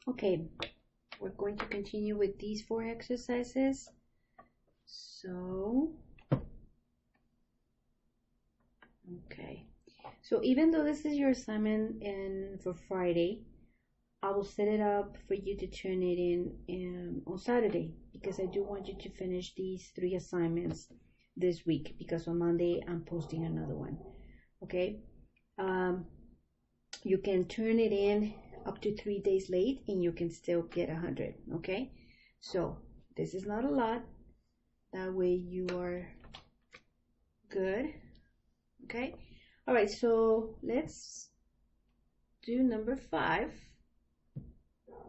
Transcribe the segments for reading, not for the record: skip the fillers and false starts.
Okay, we're going to continue with these 4 exercises. So, okay. So even though this is your assignment for Friday, I will set it up for you to turn it in on Saturday, because I do want you to finish these 3 assignments this week, because on Monday I'm posting another one. Okay. You can turn it in up to 3 days late and you can still get 100. Okay. So this is not a lot. That way you are good. Okay. All right. So let's do number 5.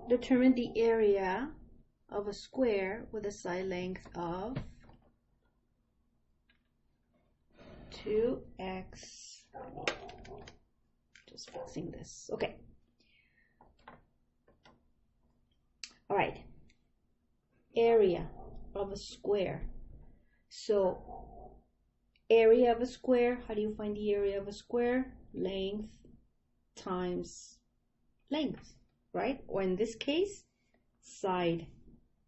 Determine the area of a square with a side length of 2x. Just fixing this. Okay. All right. Area of a square. So area of a square, how do you find the area of a square? Length times length, right? Or in this case, side.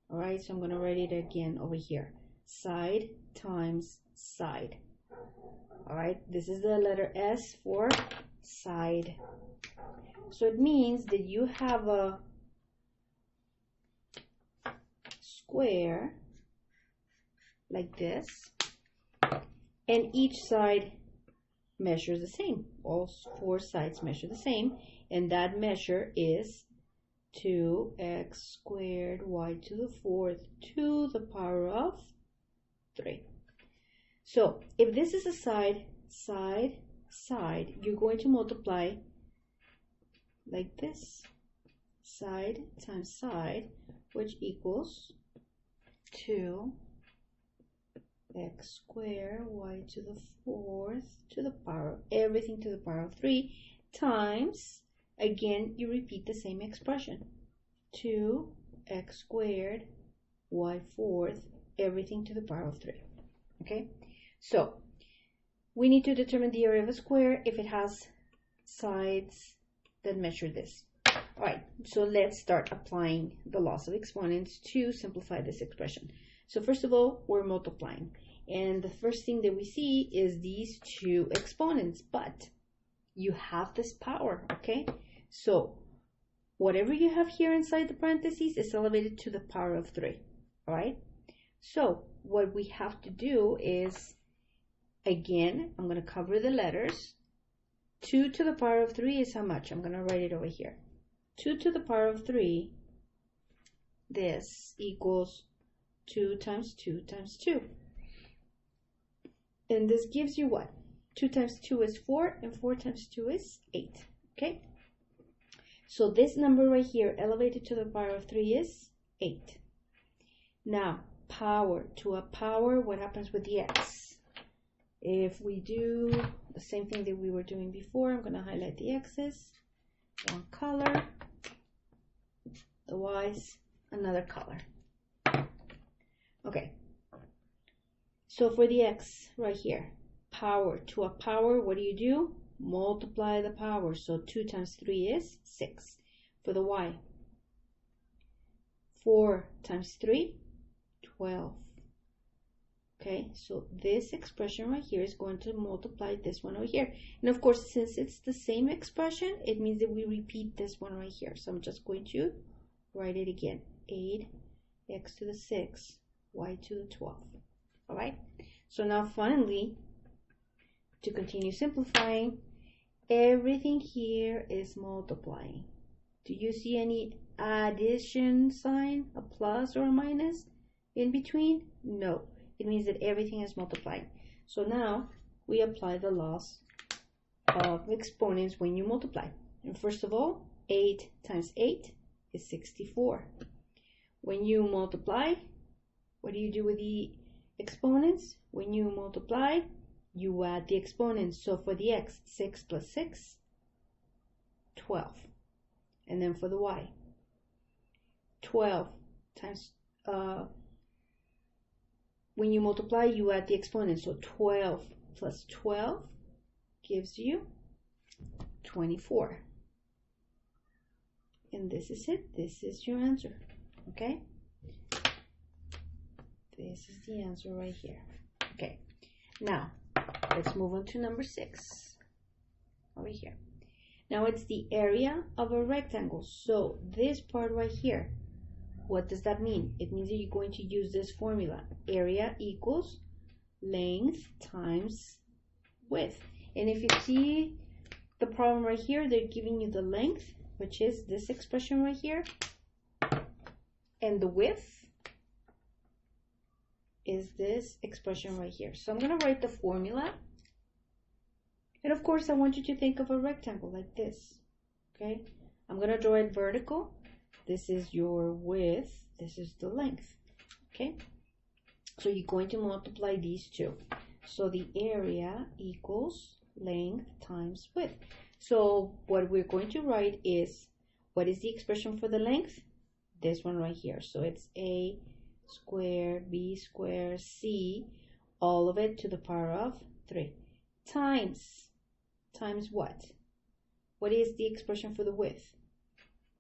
All right, so I'm going to write it again over here. Side times side. All right, this is the letter S for side. So it means that you have a square like this, and each side measures the same. All 4 sides measure the same, and that measure is 2x squared y to the 4th to the power of 3. So if this is a side, side, side, you're going to multiply like this. Side times side, which equals 2x squared y to the 4th to the power of everything to the power of 3 times, again, you repeat the same expression. 2x squared y 4th, everything to the power of 3. Okay, so we need to determine the area of a square if it has sides that measure this. All right, so let's start applying the laws of exponents to simplify this expression. So first of all, we're multiplying. And the first thing that we see is these 2 exponents, but you have this power, okay? So whatever you have here inside the parentheses is elevated to the power of 3, all right? So what we have to do is, again, I'm going to cover the letters. 2 to the power of 3 is how much? I'm going to write it over here. 2 to the power of 3, this equals 2 times 2 times 2. And this gives you what? 2 times 2 is 4, and 4 times 2 is 8. Okay? So this number right here, elevated to the power of 3, is 8. Now, power to a power, what happens with the x? If we do the same thing that we were doing before, I'm going to highlight the x's, one color, the y's, another color. Okay. So for the x right here, power to a power, what do? Multiply the power. So 2 times 3 is 6. For the y, 4 times 3, 12. Okay, so this expression right here is going to multiply this one over here. And of course, since it's the same expression, it means that we repeat this one right here. So I'm just going to write it again. 8x to the 6, y to the 12. All right, so now finally, to continue simplifying, everything here is multiplying. Do you see any addition sign, a plus or a minus in between? No, it means that everything is multiplying. So now we apply the laws of exponents when you multiply. And first of all, 8 times 8 is 64. When you multiply, what do you do with the exponents? When you multiply, you add the exponents. So for the x, 6 plus 6, 12. And then for the y, 12 times, when you multiply, you add the exponents. So 12 plus 12 gives you 24. And this is it. This is your answer. Okay? This is the answer right here. Okay. Now, let's move on to number 6. Over here. Now it's the area of a rectangle. So this part right here, what does that mean? It means that you're going to use this formula. Area equals length times width. And if you see the problem right here, they're giving you the length, which is this expression right here, and the width is this expression right here. So I'm going to write the formula. And of course, I want you to think of a rectangle like this. Okay? I'm going to draw it vertical. This is your width. This is the length. Okay? So you're going to multiply these two. So the area equals length times width. So what we're going to write is, what is the expression for the length? This one right here. So it's a squared b squared c, all of it to the power of 3, times what? What is the expression for the width?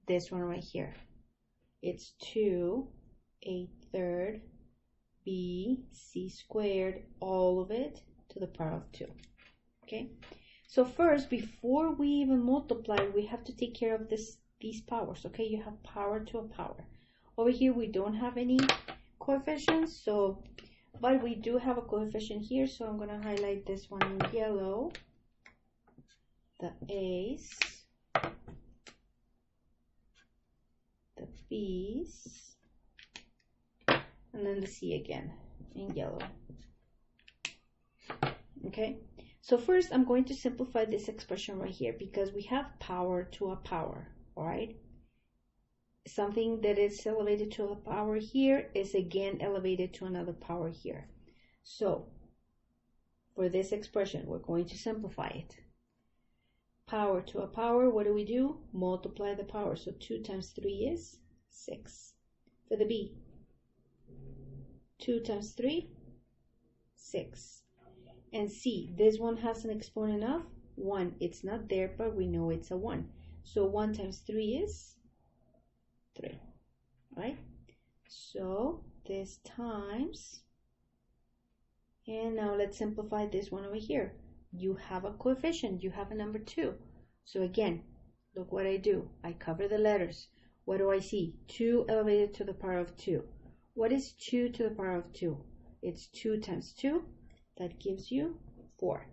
This one right here. It's 2 1/3 b c squared, all of it to the power of 2. Okay, so first, before we even multiply, we have to take care of these powers. Okay, you have power to a power. Over here we don't have any coefficients, so but we do have a coefficient here, so I'm going to highlight this one in yellow, the a's, the b's, and then the c again in yellow. Okay, so first I'm going to simplify this expression right here because we have power to a power. All right, something that is elevated to a power here is again elevated to another power here. So for this expression, we're going to simplify it. Power to a power, what do? Multiply the power. So 2 times 3 is 6. For the b, 2 times 3, 6. And c, this one has an exponent of 1. It's not there, but we know it's a 1. So 1 times 3 is 3, right? So this times, and now let's simplify this one over here. You have a coefficient, you have a number 2. So again, look what I do. I cover the letters. What do I see? 2 elevated to the power of 2. What is 2 to the power of 2? It's 2 times 2. That gives you 4.